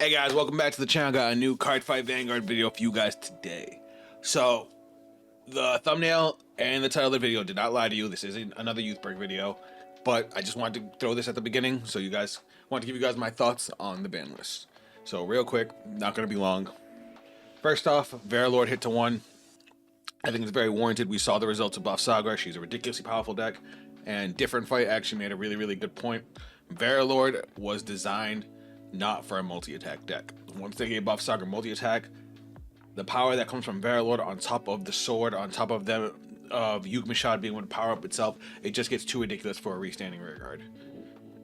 Hey guys, welcome back to the channel. Got a new Cardfight Vanguard video for you guys today. So, the thumbnail and the title of the video did not lie to you. This isn't another Youthberk video, but I just wanted to throw this at the beginning so you guys want to give you guys my thoughts on the ban list. So, real quick, not going to be long. First off, Vangaurd hit to 1. I think it's very warranted. We saw the results of Buff Saga. She's a ridiculously powerful deck, and Different Fight actually made a really good point. Vangaurd was designed not for a multi-attack deck. Once they gave Buff Saga multi-attack, the power that comes from Vangaurd on top of the sword, on top of them of Youthberk being able to power up itself, it just gets too ridiculous for a restanding rear guard.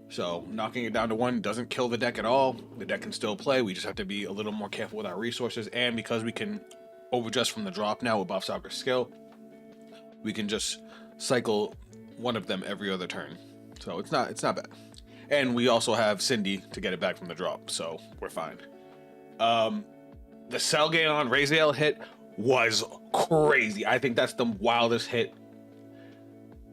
So knocking it down to 1 doesn't kill the deck at all. The deck can still play. We just have to be a little more careful with our resources, and because we can overdress from the drop now with Buff Saga's skill, we can just cycle one of them every other turn. So it's not bad. And we also have Cindy to get it back from the drop, so we're fine. The Selgaeon Raziel hit was crazy. I think that's the wildest hit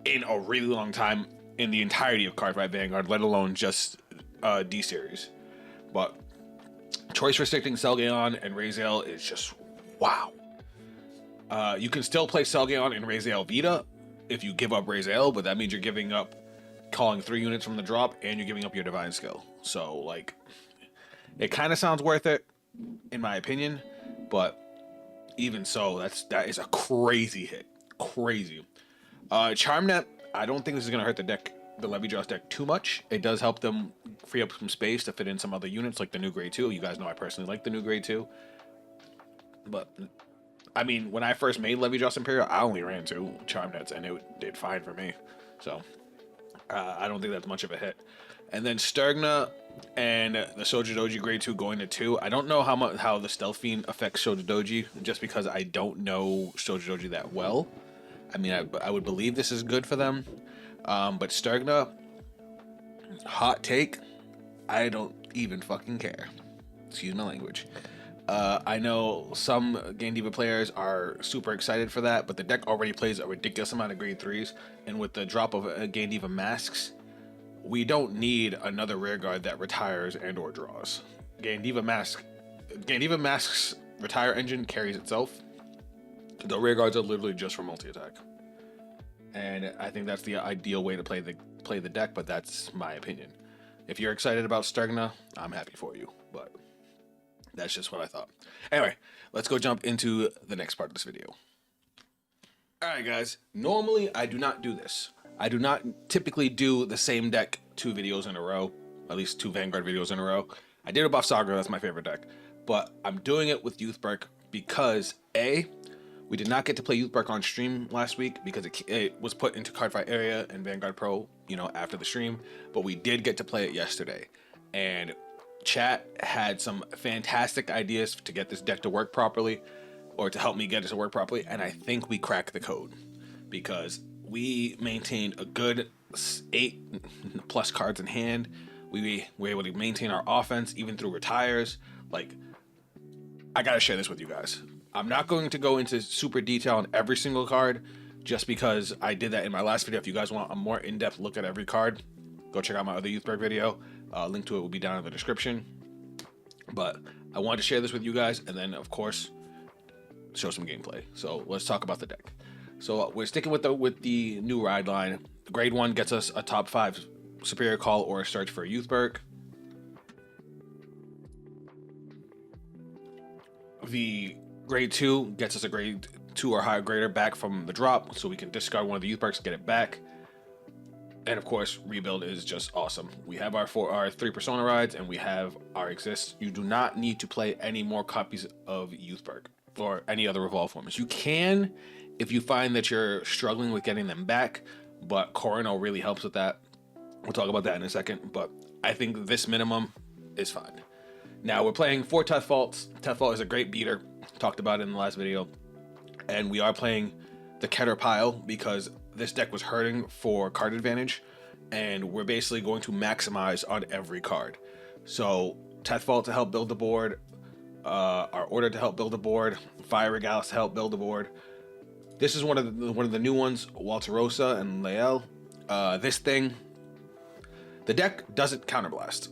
in a really long time in the entirety of Cardfight Vanguard, let alone just D-Series. But choice restricting Selgaeon and Raziel is just wow. You can still play Selgaeon and Raziel Vita if you give up Raziel, but that means you're giving up calling 3 units from the drop and you're giving up your divine skill. So like, it kind of sounds worth it in my opinion, but even so, that is a crazy hit. Crazy. Charmnet, I don't think this is gonna hurt the deck, the Levydraws deck, too much. It does help them free up some space to fit in some other units like the new grade 2. You guys know I personally like the new grade 2, but I mean, when I first made Levydraws Imperial, I only ran 2 Charmnets and it did fine for me. So I don't think that's much of a hit. And then Sturgna and the Sojidoji grade 2 going to 2. I don't know how the Stealth Fiend affects Sojidoji, just because I don't know Sojidoji that well. I mean, I would believe this is good for them. But Sturgna, hot take, I don't even fucking care. Excuse my language. I know some Gandiva players are super excited for that, but the deck already plays a ridiculous amount of grade 3s, and with the drop of Gandiva masks, we don't need another rear guard that retires and or draws. Gandiva masks retire engine carries itself. The rear guards are literally just for multi-attack, and I think that's the ideal way to play the deck, but that's my opinion. If you're excited about Sturgna, I'm happy for you, but that's just what I thought. Anyway, let's go jump into the next part of this video. Alright guys, normally I do not do this. I do not typically do the same deck 2 videos in a row, at least 2 Vanguard videos in a row. I did a Buff Saga, that's my favorite deck, but I'm doing it with Youthberk because A, we did not get to play Youthberk on stream last week because it was put into Cardfight Area and Vanguard Pro, you know, after the stream, but we did get to play it yesterday. And chat had some fantastic ideas to get this deck to work properly, or to help me get it to work properly, and I think we cracked the code because we maintained a good 8 plus cards in hand. We were able to maintain our offense even through retires. Like, I gotta share this with you guys. I'm not going to go into super detail on every single card just because I did that in my last video. If you guys want a more in-depth look at every card, go check out my other Youthberk video. Link to it will be down in the description. But I wanted to share this with you guys, and then of course show some gameplay. So let's talk about the deck. So we're sticking with the new ride line. The grade 1 gets us a top 5 superior call or a search for Youthberk. The grade 2 gets us a grade 2 or higher grader back from the drop, so we can discard one of the Youthberks to get it back. And of course, rebuild is just awesome. We have our 3 persona rides, and we have our exist. You do not need to play any more copies of Youthberk or any other Revolve formats. You can if you find that you're struggling with getting them back, but Coronel really helps with that. We'll talk about that in a second, but I think this minimum is fine. Now we're playing 4 Teth Faults. Teth Fault is a great beater. Talked about it in the last video. And we are playing the Keter pile because this deck was hurting for card advantage, and we're basically going to maximize on every card. So Teth Fault to help build the board, our Order to help build the board, Fire Regalis to help build the board. This is one of the new ones, Walterosa and Lael. This thing, the deck doesn't counterblast.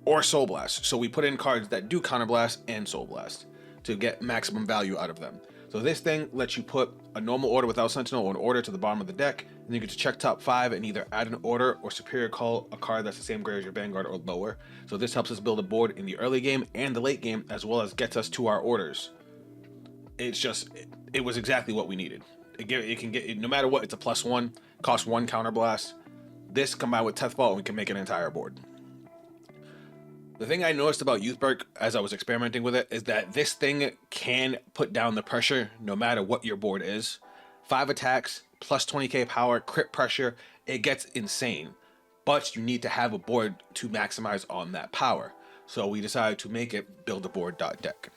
or Soul Blast. So we put in cards that do Counter Blast and Soul Blast to get maximum value out of them. So this thing lets you put a normal order without Sentinel or an order to the bottom of the deck, and you get to check top 5 and either add an order or superior call a card that's the same grade as your Vanguard or lower. So this helps us build a board in the early game and the late game, as well as gets us to our orders. It's just, it was exactly what we needed. It can get, no matter what, it's a +1, costs 1 Counter Blast. This combined with Teth Vault, we can make an entire board. The thing I noticed about Youthberk as I was experimenting with it is that this thing can put down the pressure no matter what your board is. 5 attacks, plus 20k power, crit pressure, it gets insane. But you need to have a board to maximize on that power. So we decided to make it build a board.deck.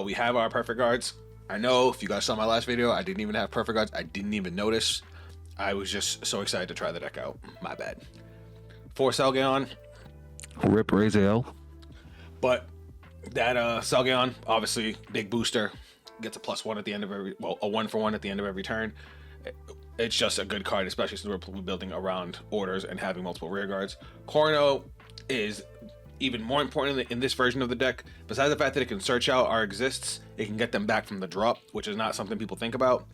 We have our perfect guards. I know if you guys saw my last video, I didn't even have perfect guards. I didn't even notice. I was just so excited to try the deck out. My bad. 4 Selgaon. Rip Raziel. But that Selgaon, obviously big booster, gets a +1 at the end of every, well, a 1-for-1 at the end of every turn. It's just a good card, especially since we're building around orders and having multiple rear guards. Corno is even more important in this version of the deck. Besides the fact that it can search out our exists, it can get them back from the drop, which is not something people think about.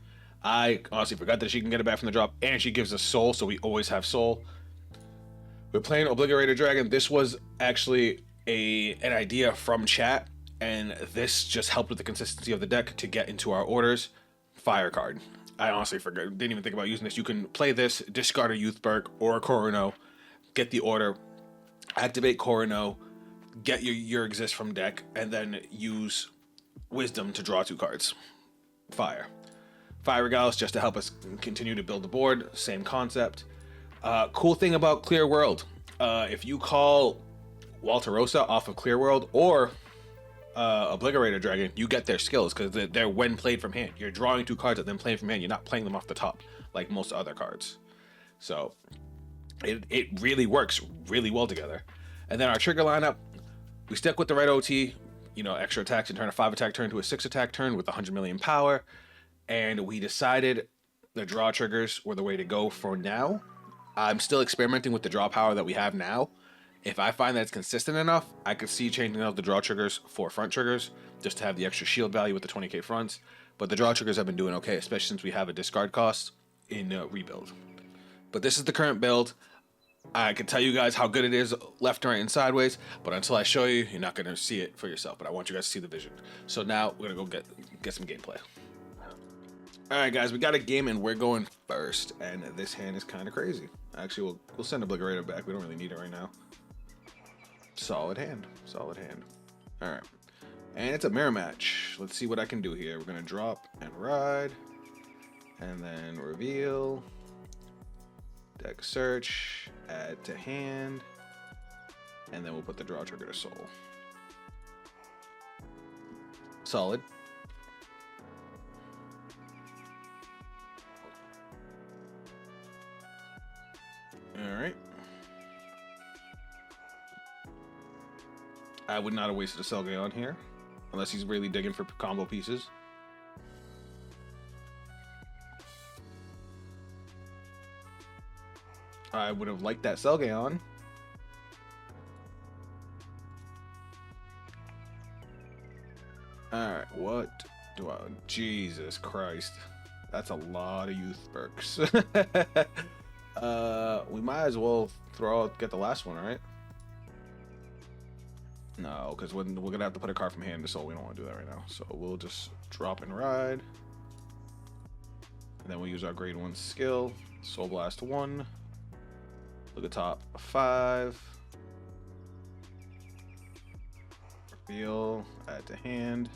I honestly forgot that she can get it back from the drop, and she gives us soul, so we always have soul. We're playing Obliterator Dragon. This was actually an idea from chat, and this just helped with the consistency of the deck to get into our orders. Fire card. I honestly forgot, didn't even think about using this. You can play this, discard a Youthberk or a Corno, get the order, activate Corno, get your exist from deck, and then use Wisdom to draw 2 cards. Fire. Fire Regals just to help us continue to build the board. Same concept. Cool thing about Clear World, if you call Walterosa off of Clear World or Obliterator Dragon, you get their skills because they're when played from hand. You're drawing 2 cards and then playing from hand. You're not playing them off the top like most other cards. So it really works really well together. And then our trigger lineup, we stick with the red OT, you know, extra attacks and turn a 5 attack turn to a 6 attack turn with 100 million power. And we decided the draw triggers were the way to go for now. I'm still experimenting with the draw power that we have now. If I find that it's consistent enough, I could see changing out the draw triggers for front triggers, just to have the extra shield value with the 20k fronts. But the draw triggers have been doing okay, especially since we have a discard cost in rebuild. But this is the current build. I can tell you guys how good it is left, right, and sideways, but until I show you, you're not going to see it for yourself. But I want you guys to see the vision. So now we're going to go get some gameplay. Alright guys, we got a game and we're going first, and this hand is kind of crazy. Actually, we'll send Obliterator back. We don't really need it right now. Solid hand. Solid hand. Alright. And it's a mirror match. Let's see what I can do here. We're going to drop and ride. And then reveal. Deck search. Add to hand. And then we'll put the draw trigger to soul. Solid. Alright. I would not have wasted a Selgaon here, unless he's really digging for combo pieces. I would have liked that Selgaon. Alright, what do I... Jesus Christ. That's a lot of Youthberks. We might as well get the last one, right? No, because we're gonna have to put a card from hand to soul. We don't want to do that right now. So we'll just drop and ride. And then we'll use our grade 1 skill. Soul Blast 1. Look at top 5. Reveal. Add to hand.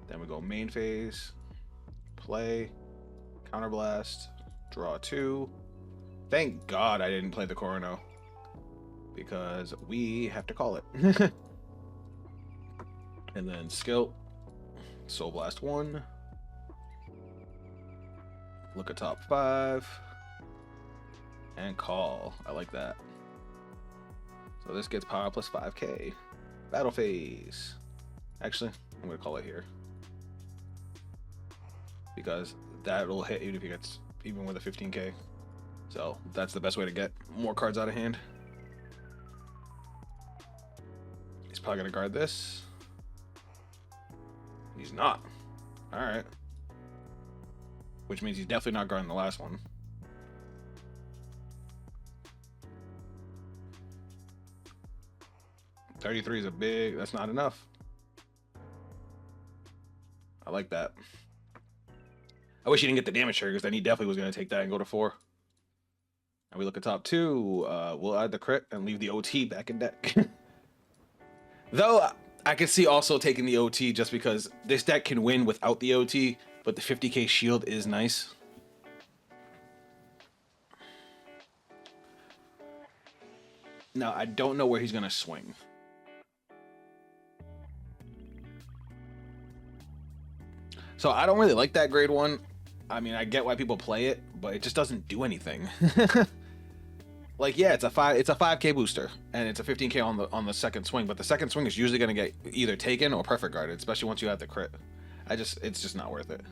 Then we go main phase. Play. Counterblast. Draw 2. Thank God I didn't play the Corno, because we have to call it. And then skill. Soul Blast 1. Look at top 5. And call. I like that. So this gets power plus 5k. Battle phase. Actually, I'm going to call it here, because that'll hit even if he gets even with a 15k. So that's the best way to get more cards out of hand. probably gonna guard this. He's not. All right. Which means he's definitely not guarding the last one. $33 is a big. That's not enough. I like that. I wish he didn't get the damage trigger, because then he definitely was going to take that and go to 4. And we look at top 2. We'll add the crit and leave the OT back in deck. Though I could see also taking the OT just because this deck can win without the OT, but the 50k shield is nice. Now, I don't know where he's going to swing. So I don't really like that grade 1. I mean, I get why people play it, but it just doesn't do anything. Like, yeah, it's a 5k booster, and it's a 15k on the second swing, but the second swing is usually going to get either taken or perfect guarded, especially once you have the crit. It's just not worth it.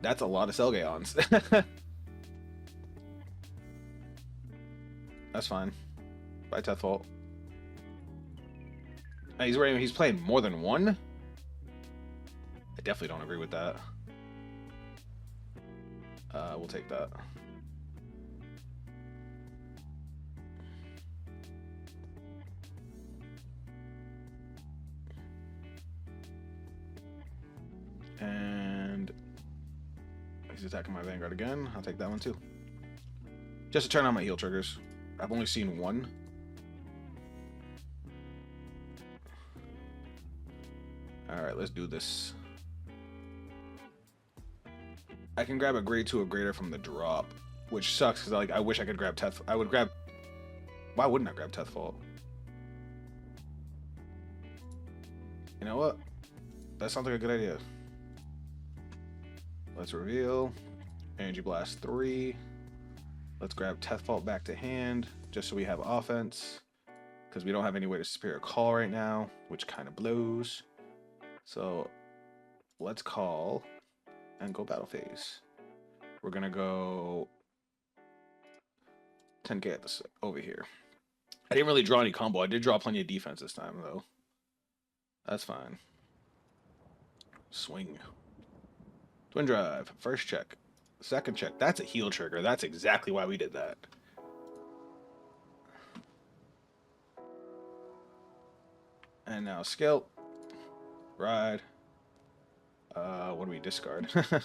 That's a lot of Selgaeons. That's fine. By Tethfault. He's playing more than 1? I definitely don't agree with that. We'll take that. And he's attacking my Vanguard again. I'll take that one too. Just to turn on my heal triggers. I've only seen 1. Alright, let's do this. I can grab a grade 2 or greater from the drop, which sucks because I wish I could grab Teth. I would grab. Why wouldn't I grab Tethfault? You know what? That sounds like a good idea. Let's reveal. Energy Blast 3. Let's grab Tethfault back to hand just so we have offense, because we don't have any way to Spirit Call right now, which kind of blows. So let's call and go battle phase. We're gonna go 10k at this over here. I didn't really draw any combo. I did draw plenty of defense this time though. That's fine. Swing. Twin Drive. First check. Second check. That's a heal trigger. That's exactly why we did that. And now skill. Ride. What do we discard? I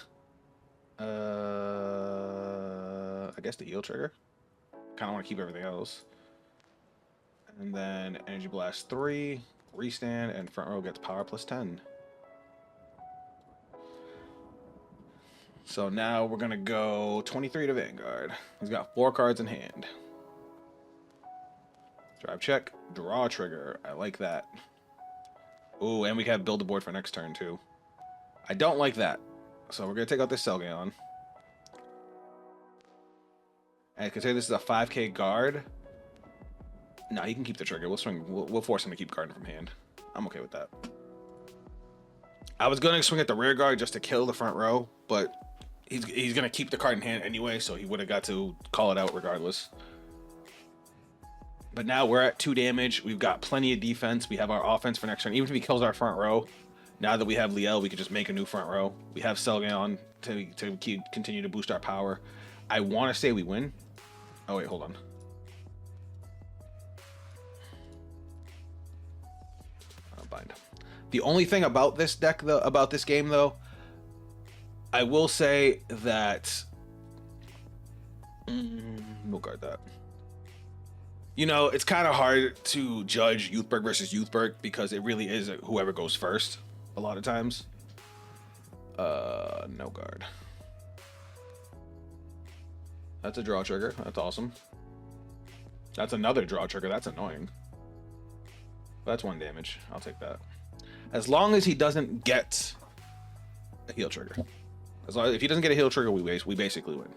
guess the heal trigger. Kind of want to keep everything else. And then Energy Blast 3, restand, and front row gets power plus 10. So now we're gonna go 23 to Vanguard. He's got 4 cards in hand. Drive check, draw trigger. I like that. Ooh, and we have build a board for next turn too. I don't like that. So we're gonna take out this Selgaeon. And consider this is a 5k guard. No, he can keep the trigger. We'll swing. We'll force him to keep guarding from hand. I'm okay with that. I was gonna swing at the rear guard just to kill the front row, but he's gonna keep the card in hand anyway, so he would have got to call it out regardless. But now we're at 2 damage. We've got plenty of defense. We have our offense for next turn. Even if he kills our front row, now that we have Liel, we can just make a new front row. We have Selgaeon to continue to boost our power. I want to say we win. Oh wait, hold on. Bind. The only thing about this deck, though, about this game, though, I will say that we'll guard that. You know, it's kind of hard to judge Youthberk versus Youthberk because it really is whoever goes first a lot of times. No guard. That's a draw trigger. That's awesome. That's another draw trigger. That's annoying. That's 1 damage. I'll take that. As long as he doesn't get a heal trigger. As long as if he doesn't get a heal trigger, we basically win.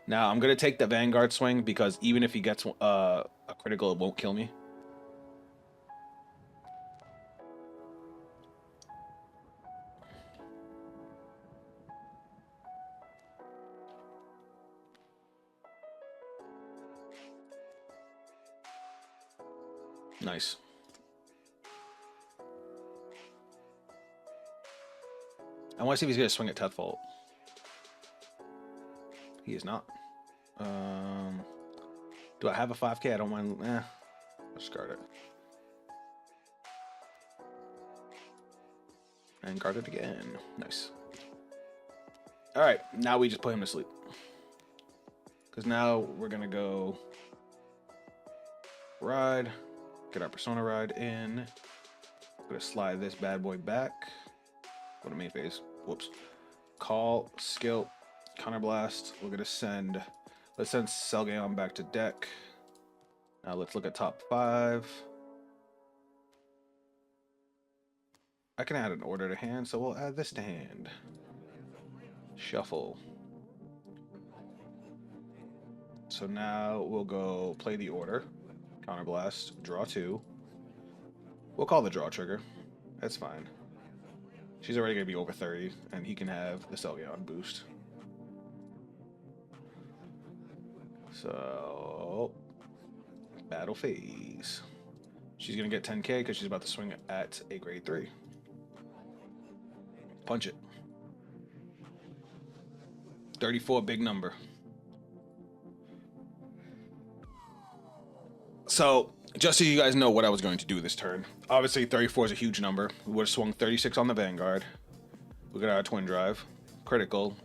Now I'm gonna take the Vanguard swing because even if he gets a critical, it won't kill me. Nice. I want to see if he's going to swing at Tetfault. He is not. Do I have a 5K? I don't mind. I'll discard it. And guard it again. Nice. All right, now we just put him to sleep. Because now we're going to go ride. Get our Persona ride in. I'm going to slide this bad boy back. Go to main phase. Whoops. Call, skill, counterblast. We're going to send... Let's send Selgaeon back to deck. Now let's look at top 5. I can add an order to hand, so we'll add this to hand. Shuffle. So now we'll go play the order. Counterblast. Draw 2. We'll call the draw trigger. That's fine. She's already going to be over 30, and he can have the Selgaeon boost. So, battle phase. She's going to get 10k because she's about to swing at a grade 3. Punch it. 34, big number. So, just so you guys know what I was going to do this turn. Obviously, 34 is a huge number. We would have swung 36 on the Vanguard. We got our twin drive. Critical.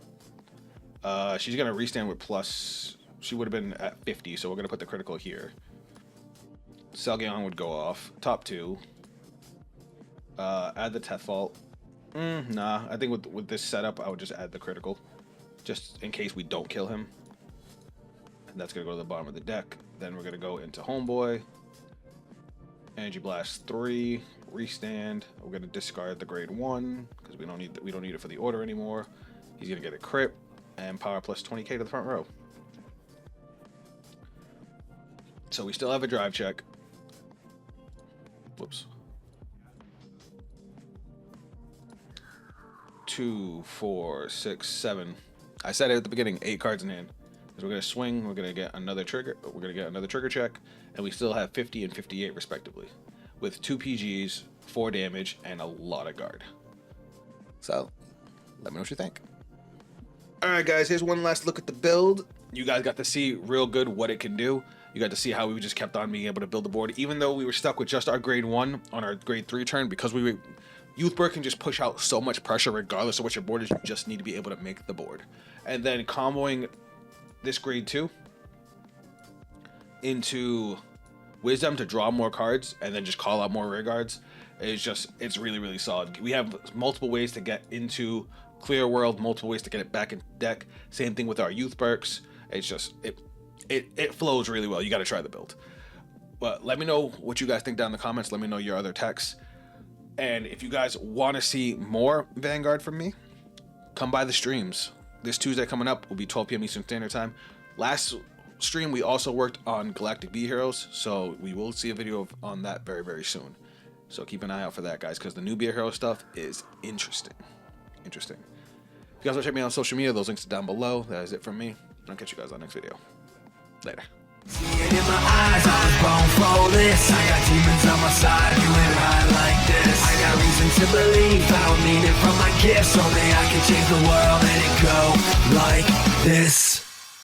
She's going to restand with plus... She would have been at 50, so we're going to put the critical here. Selgaeon would go off. Top 2. Add the Tetfault. Nah, I think with this setup, I would just add the critical. Just in case we don't kill him. And that's going to go to the bottom of the deck. Then we're going to go into Homeboy. Energy Blast 3. Restand. We're going to discard the grade 1 because we don't need it for the order anymore. He's going to get a crit and power plus 20k to the front row. So we still have a drive check. Whoops. 2, 4, 6, 7. I said it at the beginning, 8 cards in hand. Because we're going to swing, we're going to get another trigger, check, and we still have 50 and 58 respectively. With 2 PGs, 4 damage, and a lot of guard. So, let me know what you think. Alright guys, here's one last look at the build. You guys got to see real good what it can do. You got to see how we just kept on being able to build the board. Even though we were stuck with just our grade 1 on our grade 3 turn, because we were... Youthberk can just push out so much pressure regardless of what your board is. You just need to be able to make the board. And then comboing this grade 2 into Wisdom to draw more cards and then just call out more rear guards. It's really, really solid. We have multiple ways to get into Clear World, multiple ways to get it back in deck. Same thing with our Youthberks. It's just, it flows really well. You got to try the build. But let me know what you guys think down in the comments. Let me know your other techs. And if you guys want to see more Vanguard from me, come by the streams. This Tuesday coming up will be 12 p.m. Eastern Standard Time. Last stream, we also worked on Galactic B Heroes, so we will see a video on that very, very soon. So keep an eye out for that, guys, because the new Beer Hero stuff is interesting. If you guys want to check me out on social media, those links are down below. That is it from me. I'll catch you guys on the next video. Later. See it in my eyes, I was born for this. I got demons on my side, you ain't right like this. I got reason to believe, I don't need it from my gifts. Only I can change the world, let it go like this.